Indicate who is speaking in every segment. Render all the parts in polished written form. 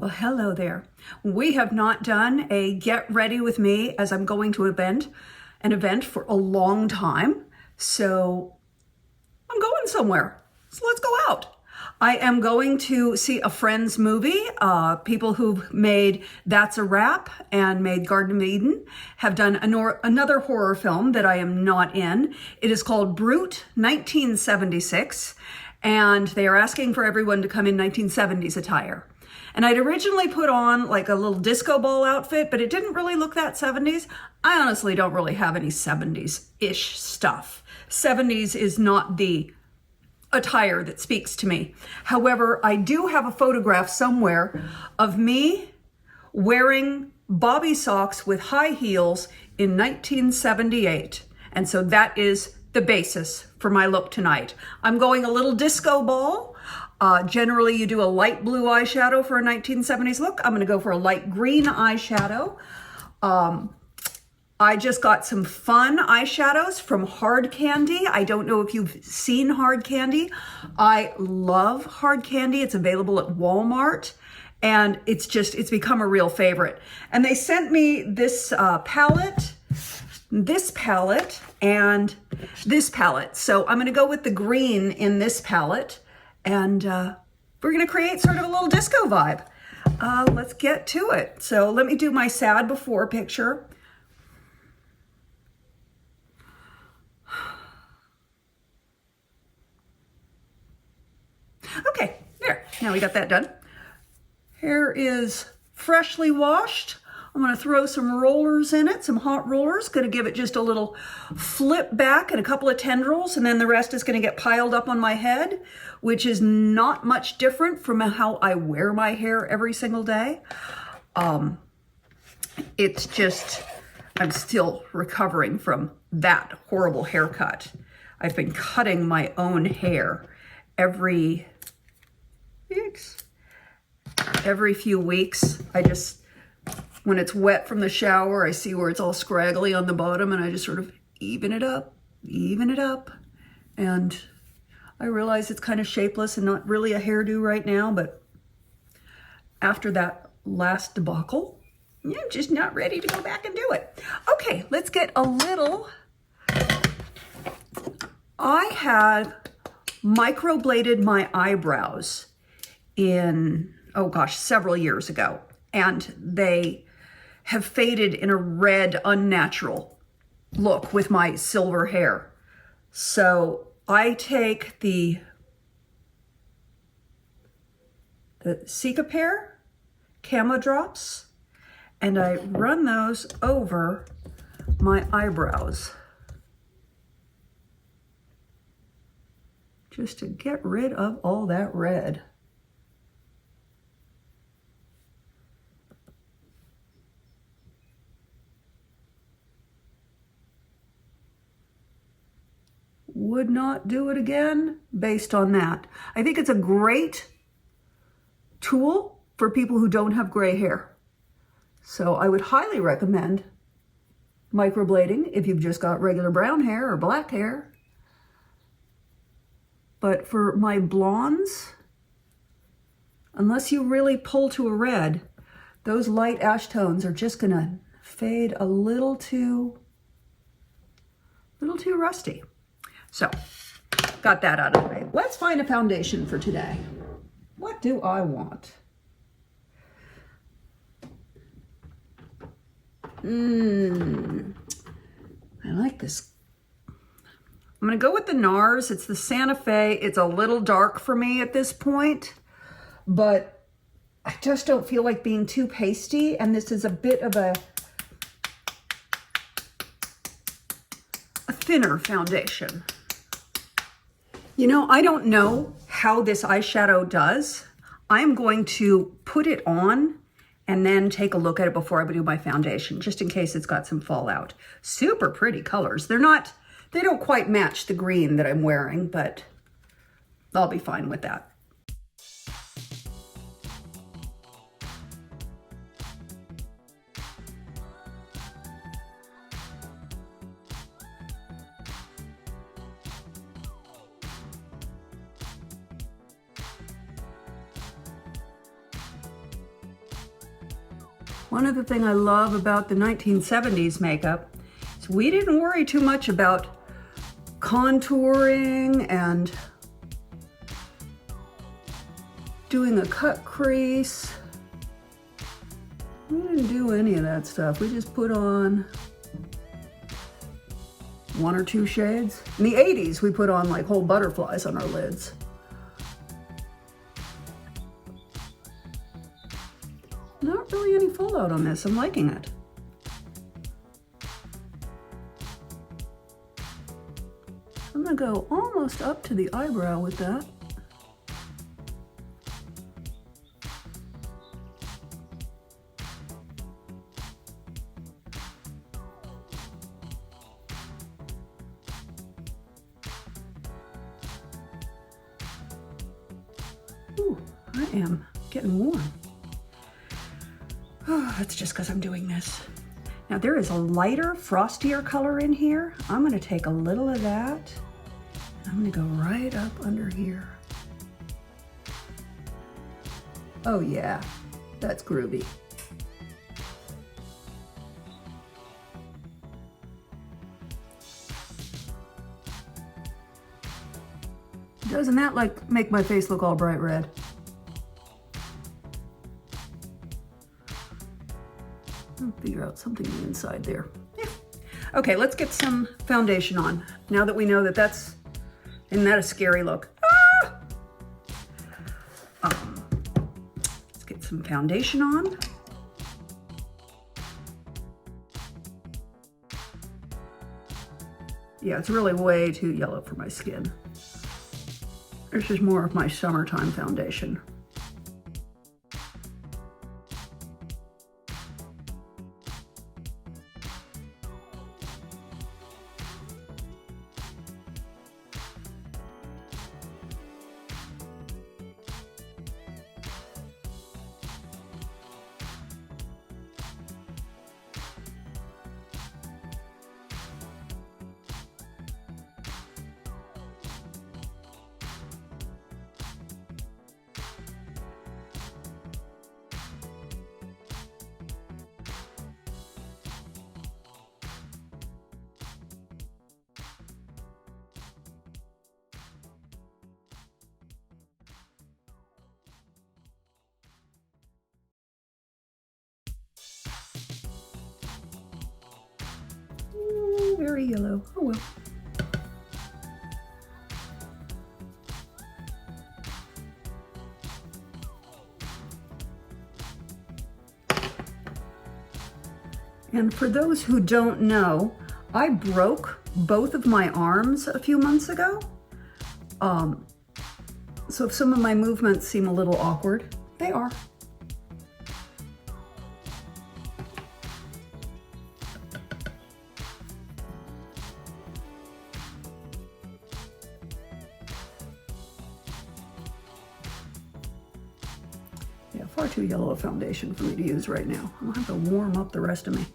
Speaker 1: Well, hello there. We have not done a get ready with me as I'm going to an event for a long time. So I'm going somewhere. So let's go out. I am going to see a friend's movie. People who've made That's a Wrap and made Garden of Eden have done another horror film that I am not in. It is called Brute 1976, and they are asking for everyone to come in 1970s attire. And I'd originally put on like a little disco ball outfit, but it didn't really look that 70s. I honestly don't really have any 70s-ish stuff. 70s is not the attire that speaks to me. However, I do have a photograph somewhere of me wearing bobby socks with high heels in 1978. And so that is the basis for my look tonight. I'm going a little disco ball. Generally, you do a light blue eyeshadow for a 1970s look. I'm going to go for a light green eyeshadow. I just got some fun eyeshadows from Hard Candy. I don't know if you've seen Hard Candy. I love Hard Candy. It's available at Walmart, and it's become a real favorite. And they sent me this palette, and this palette. So I'm going to go with the green in this palette. And we're going to create sort of a little disco vibe. Let's get to it. So let me do my sad before picture. Okay, there. Now we got that done. Hair is freshly washed. I'm going to throw some rollers in it, some hot rollers. Going to give it just a little flip back and a couple of tendrils, and then the rest is going to get piled up on my head, which is not much different from how I wear my hair every single day. It's just, I'm still recovering from that horrible haircut. I've been cutting my own hair every few weeks. When it's wet from the shower, I see where it's all scraggly on the bottom, and I just sort of even it up. And I realize it's kind of shapeless and not really a hairdo right now, but after that last debacle, I'm just not ready to go back and do it. Okay, let's get a little. I had microbladed my eyebrows in, oh gosh, several years ago, and they have faded in a red, unnatural look with my silver hair. So I take the Cicapair Camo Drops and I run those over my eyebrows just to get rid of all that red. Would not do it again based on that. I think it's a great tool for people who don't have gray hair. So I would highly recommend microblading if you've just got regular brown hair or black hair. But for my blondes, unless you really pull to a red, those light ash tones are just gonna fade a little too rusty. So, got that out of the way. Let's find a foundation for today. What do I want? I like this. I'm going to go with the NARS. It's the Santa Fe. It's a little dark for me at this point, but I just don't feel like being too pasty, and this is a bit of a thinner foundation. You know, I don't know how this eyeshadow does. I'm going to put it on and then take a look at it before I do my foundation, just in case it's got some fallout. Super pretty colors. They don't quite match the green that I'm wearing, but I'll be fine with that. One of the things I love about the 1970s makeup is we didn't worry too much about contouring and doing a cut crease. We didn't do any of that stuff. We just put on 1 or 2 shades. In the 80s, we put on like whole butterflies on our lids. Not really any fallout on this. I'm liking it. I'm gonna go almost up to the eyebrow with that. Ooh, I am getting warm. Oh, that's just because I'm doing this. Now there is a lighter, frostier color in here. I'm gonna take a little of that. And I'm gonna go right up under here. Oh yeah, that's groovy. Doesn't that like make my face look all bright red? I'll figure out something on the inside there. Yeah. Okay, let's get some foundation on. Now that we know that that's, isn't that a scary look? Ah! Let's get some foundation on. Yeah, it's really way too yellow for my skin. This is more of my summertime foundation. Ooh, very yellow. Oh well. And for those who don't know, I broke both of my arms a few months ago. So if some of my movements seem a little awkward, they are. Yeah, far too yellow a foundation for me to use right now. I'm gonna have to warm up the rest of me.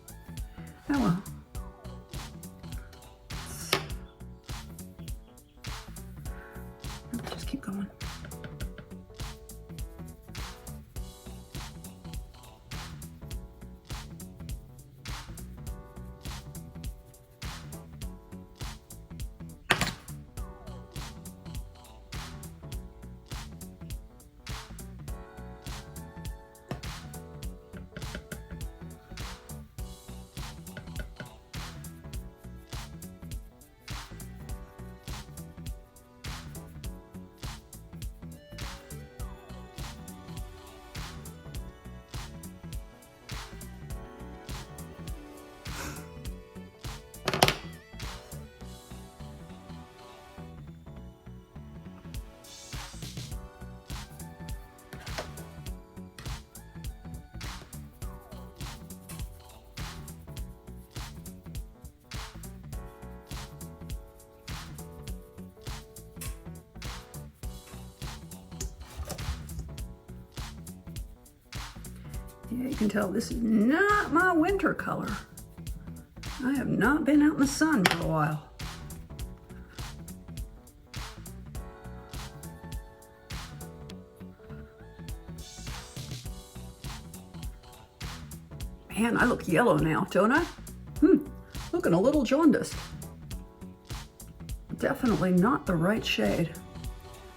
Speaker 1: Oh well. Just keep going. Yeah, you can tell this is not my winter color. I have not been out in the sun for a while. Man, I look yellow now, don't I? Looking a little jaundiced. Definitely not the right shade.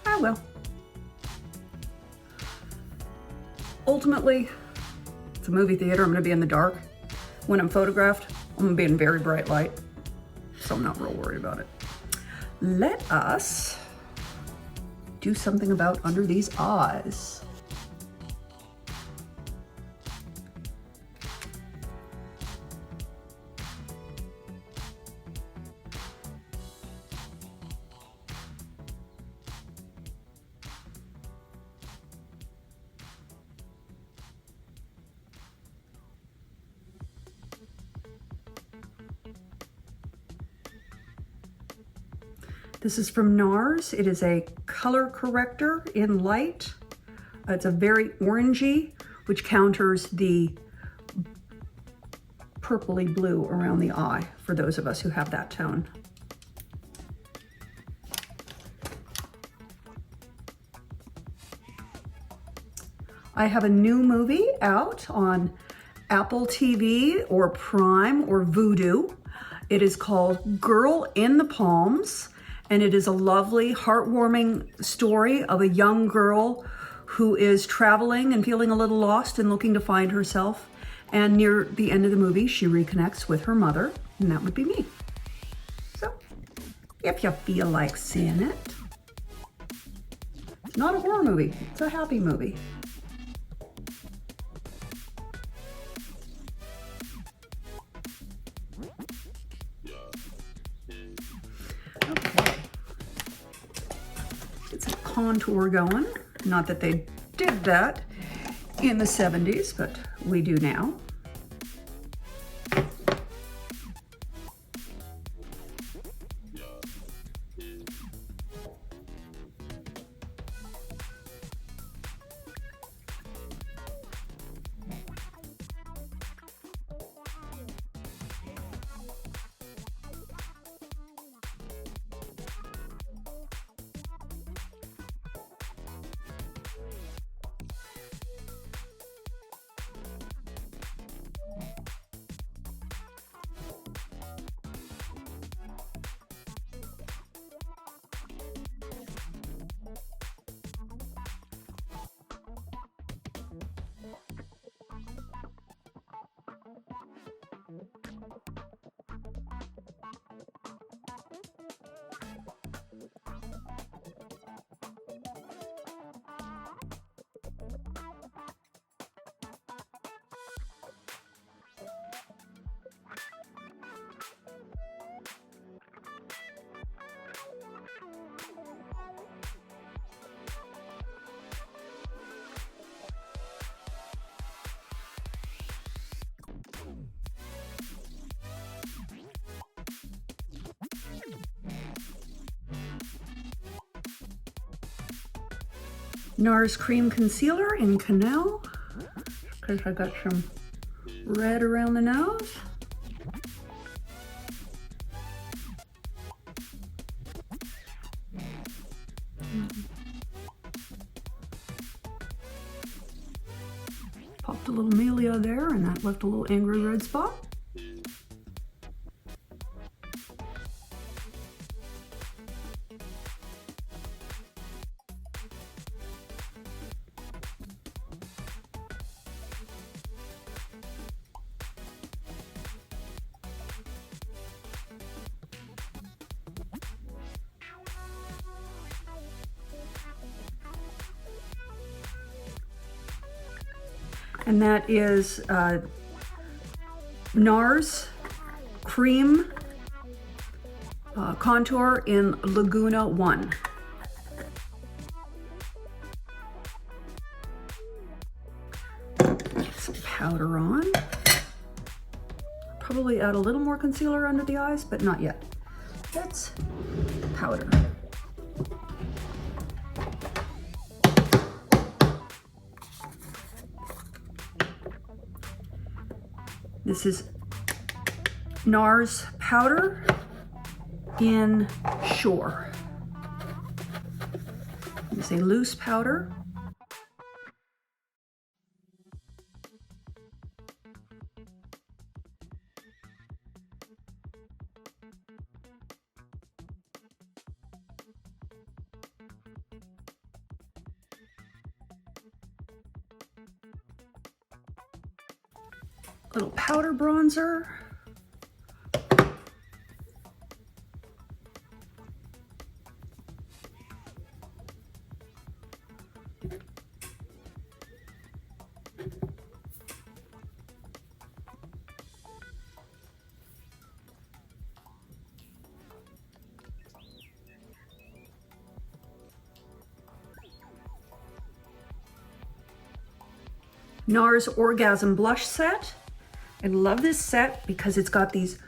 Speaker 1: Ah, well. Ultimately, it's a movie theater. I'm gonna be in the dark. When I'm photographed, I'm gonna be in very bright light. So I'm not real worried about it. Let us do something about under these eyes. This is from NARS. It is a color corrector in light. It's a very orangey, which counters the purpley blue around the eye for those of us who have that tone. I have a new movie out on Apple TV or Prime or Vudu. It is called Girl in the Palms. And it is a lovely, heartwarming story of a young girl who is traveling and feeling a little lost and looking to find herself. And near the end of the movie, she reconnects with her mother, and that would be me. So, if you feel like seeing it. It's not a horror movie, it's a happy movie. Contour going. Not that they did that in the 70s, but we do now. NARS Cream Concealer in Canal, because I got some red around the nose. Popped a little Melia there, and that left a little angry red spot. And that is NARS Cream Contour in Laguna 1. Get some powder on. Probably add a little more concealer under the eyes, but not yet. That's powder. This is NARS powder in Shore. It's a loose powder. Little powder bronzer. NARS Orgasm Blush Set. I love this set because it's got these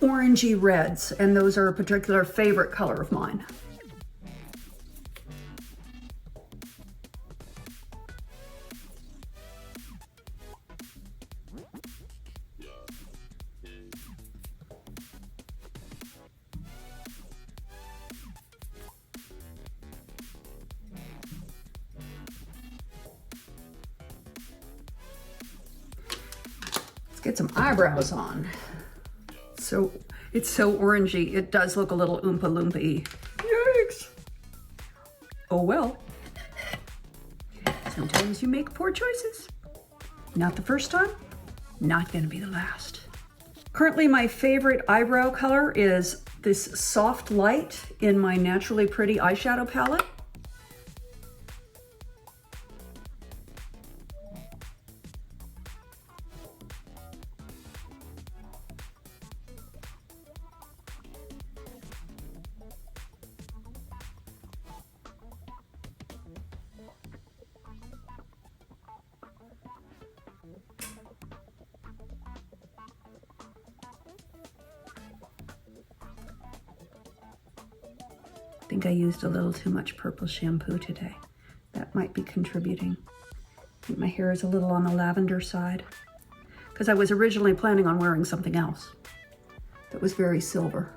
Speaker 1: orangey reds, and those are a particular favorite color of mine. Get some eyebrows on. So it's so orangey, it does look a little Oompa Loompa-y. Yikes! Oh well. Sometimes you make poor choices. Not the first time, not gonna be the last. Currently my favorite eyebrow color is this soft light in my Naturally Pretty eyeshadow palette. I think I used a little too much purple shampoo today. That might be contributing. I think my hair is a little on the lavender side because I was originally planning on wearing something else that was very silver.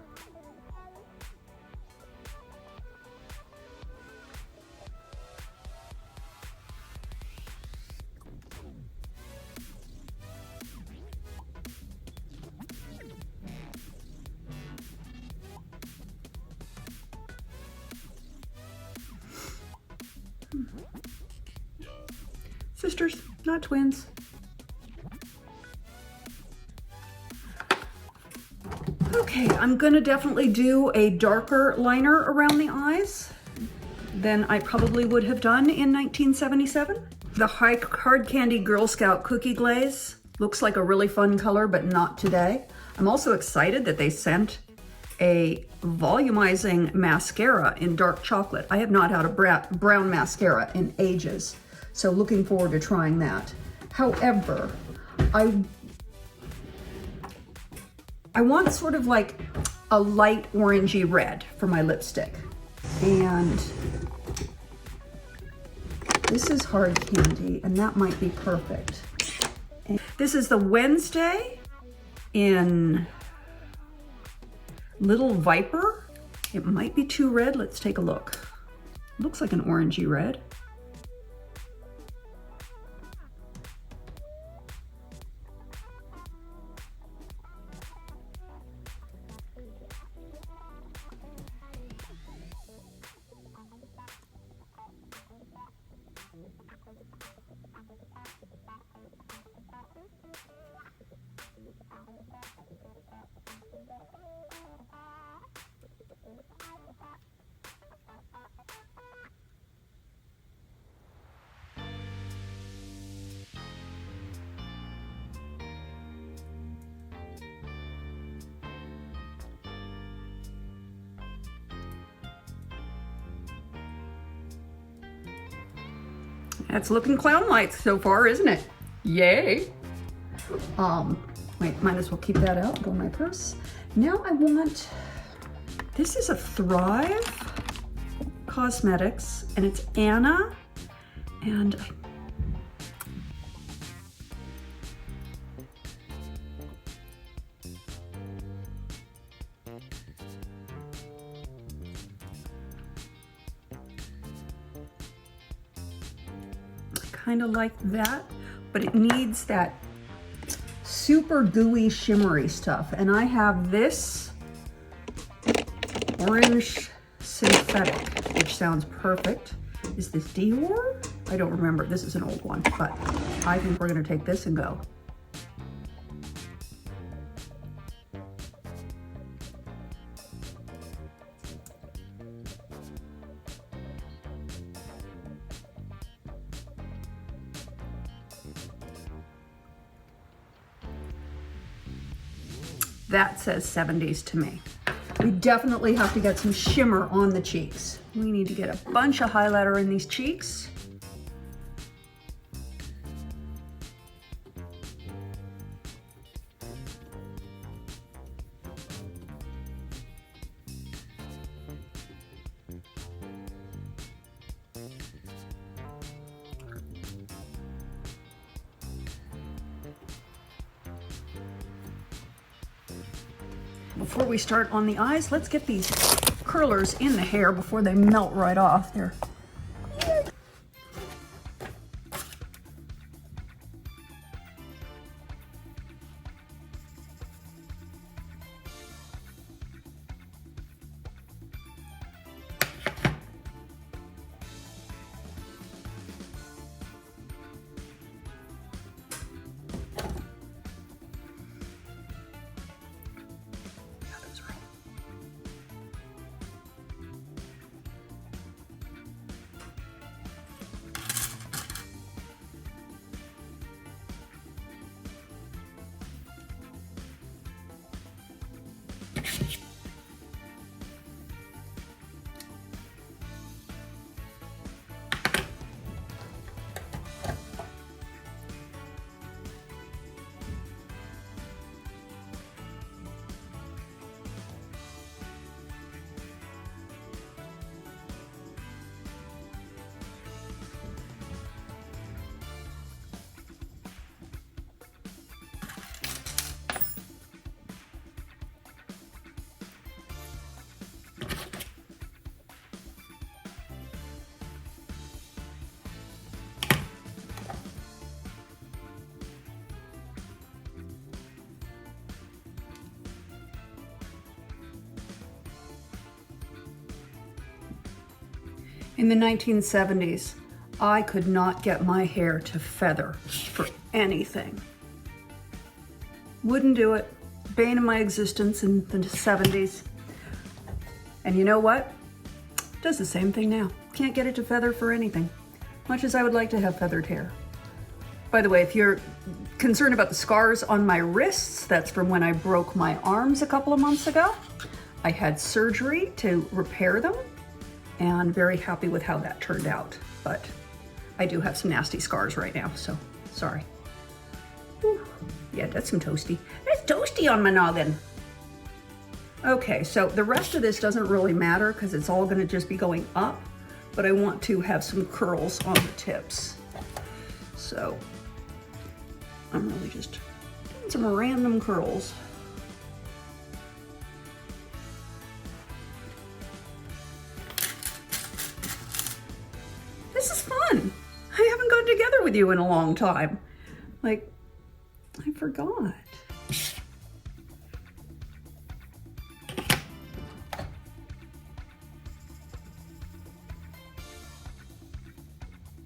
Speaker 1: Sisters, not twins. Okay, I'm gonna definitely do a darker liner around the eyes than I probably would have done in 1977. The Hard Candy Girl Scout Cookie Glaze looks like a really fun color, but not today. I'm also excited that they sent a volumizing mascara in dark chocolate. I have not had a brown mascara in ages, so looking forward to trying that. However, I want sort of like a light orangey red for my lipstick. And this is Hard Candy, and that might be perfect. And this is the Wednesday in Little Viper. It might be too red. Let's take a look. Looks like an orangey red. That's looking clown-like so far, isn't it? Yay! Wait, might as well keep that out, go in my purse. Now I want, this is a Thrive Cosmetics, and it's Anna, and kind of like that, but it needs that super gooey shimmery stuff, and I have this orange synthetic, which sounds perfect. Is this Dior? I don't remember. This is an old one, but I think we're going to take this and go. That says 70s to me. We definitely have to get some shimmer on the cheeks. We need to get a bunch of highlighter in these cheeks. Before we start on the eyes, let's get these curlers in the hair before they melt right off there. In the 1970s, I could not get my hair to feather for anything. Wouldn't do it. Bane of my existence in the 70s. And you know what? Does the same thing now. Can't get it to feather for anything. Much as I would like to have feathered hair. By the way, if you're concerned about the scars on my wrists, that's from when I broke my arms a couple of months ago. I had surgery to repair them. And very happy with how that turned out. But I do have some nasty scars right now, so sorry. Whew. Yeah, that's some toasty. That's toasty on my noggin. Okay, so the rest of this doesn't really matter because it's all gonna just be going up, but I want to have some curls on the tips. So I'm really just doing some random curls. This is fun. I haven't gotten together with you in a long time. Like, I forgot.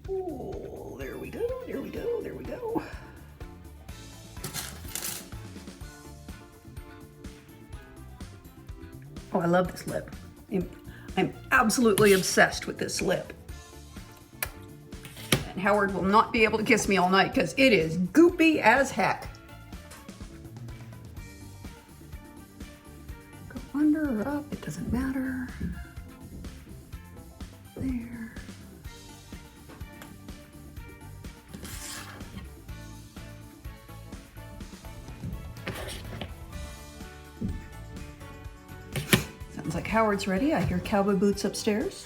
Speaker 1: Oh, there we go, there we go, there we go. Oh, I love this lip. I'm absolutely obsessed with this lip. And Howard will not be able to kiss me all night because it is goopy as heck. Go under or up, it doesn't matter. There. Sounds like Howard's ready. I hear cowboy boots upstairs.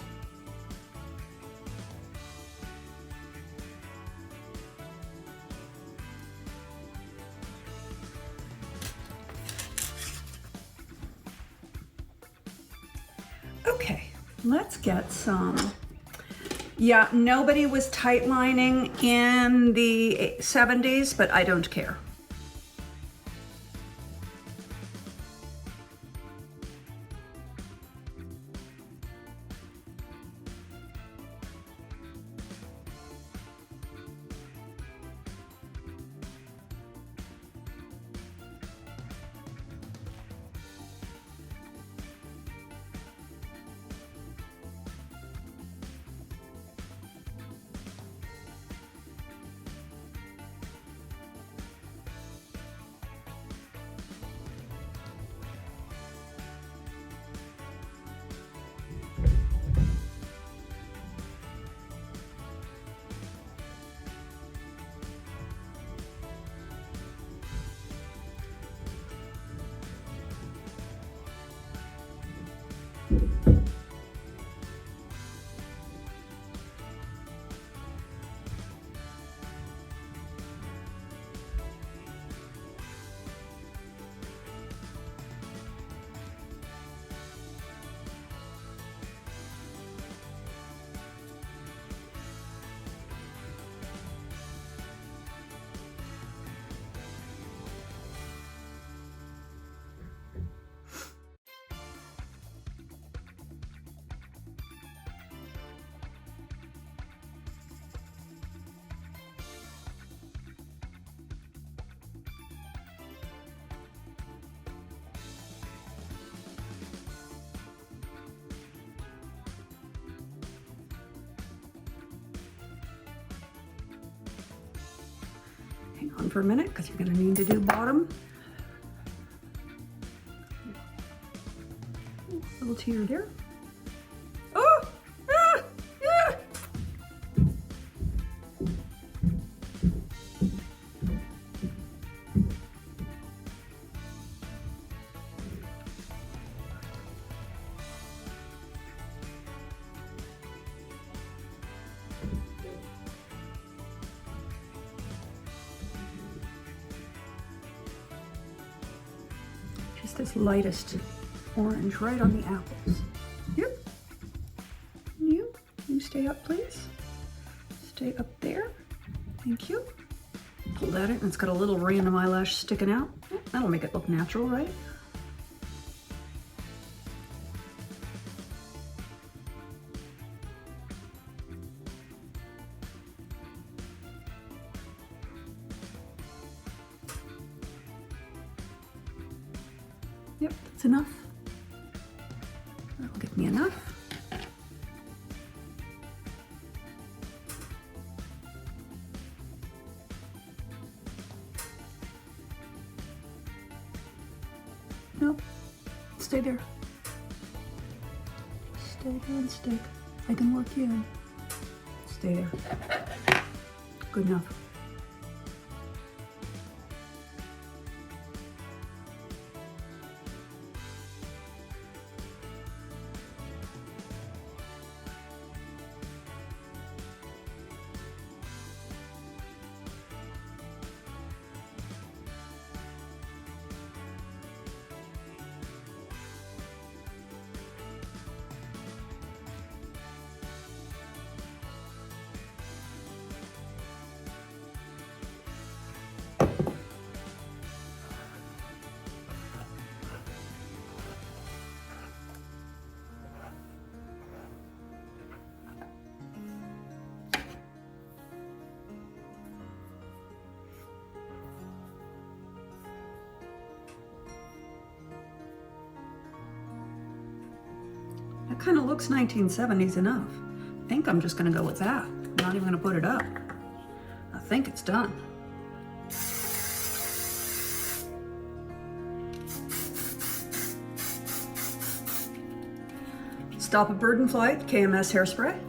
Speaker 1: Okay, let's get some. Yeah, nobody was tight lining in the 70s, but I don't care. on for a minute because you're going to need to do bottom. Ooh, little tear there. Oh! Ah! Yeah! Just this lightest orange right on the apples. Yep. You stay up, please. Stay up there. Thank you. Pull that in. It's got a little random eyelash sticking out. That'll make it look natural, right? Yep, that's enough. That'll give me enough. No, stay there. Stay there and stick. I can work you in. Stay there. Good enough. That kind of looks 1970s enough. I think I'm just going to go with that. I'm not even going to put it up. I think it's done. Stop a Bird in Flight KMS hairspray.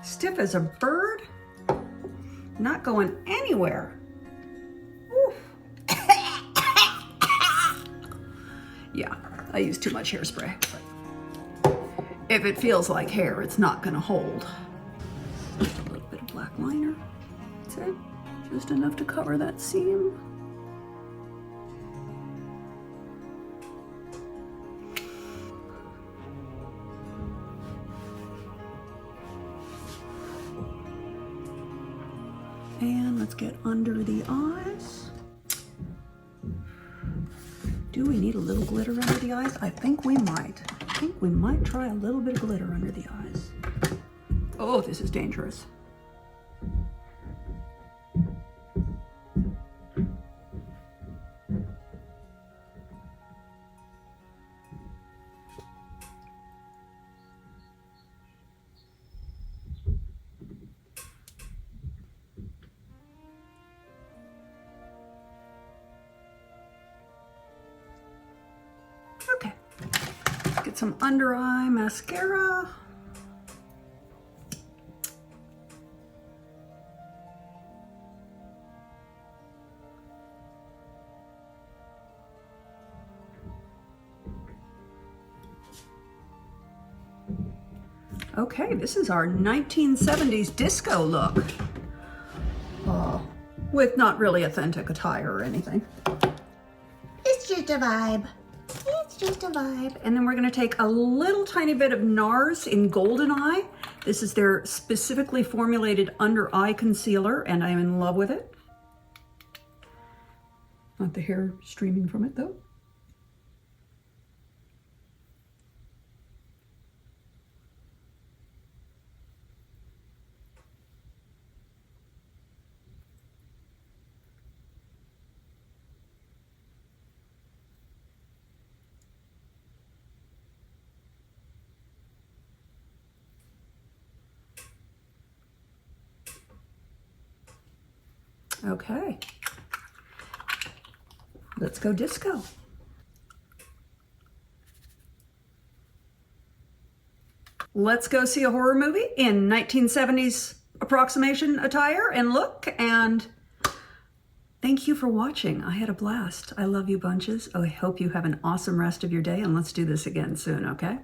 Speaker 1: Stiff as a bird, not going anywhere. Oof. Yeah, I use too much hairspray, but if it feels like hair, it's not gonna hold. Just a little bit of black liner. That's it, just enough to cover that seam. And let's get under the eyes. Do we need a little glitter under the eyes? I think we might. I think we might try a little bit of glitter under the eyes. Oh, this is dangerous. Okay, let's get some under eye mascara. Okay, this is our 1970s disco look. With not really authentic attire or anything. It's just a vibe. It's just a vibe. And then we're gonna take a little tiny bit of NARS in Golden Eye. This is their specifically formulated under eye concealer, and I'm in love with it. Not the hair streaming from it though. Okay. Let's go disco. Let's go see a horror movie in 1970s approximation attire and look, and thank you for watching. I had a blast. I love you bunches. I hope you have an awesome rest of your day, and let's do this again soon, okay?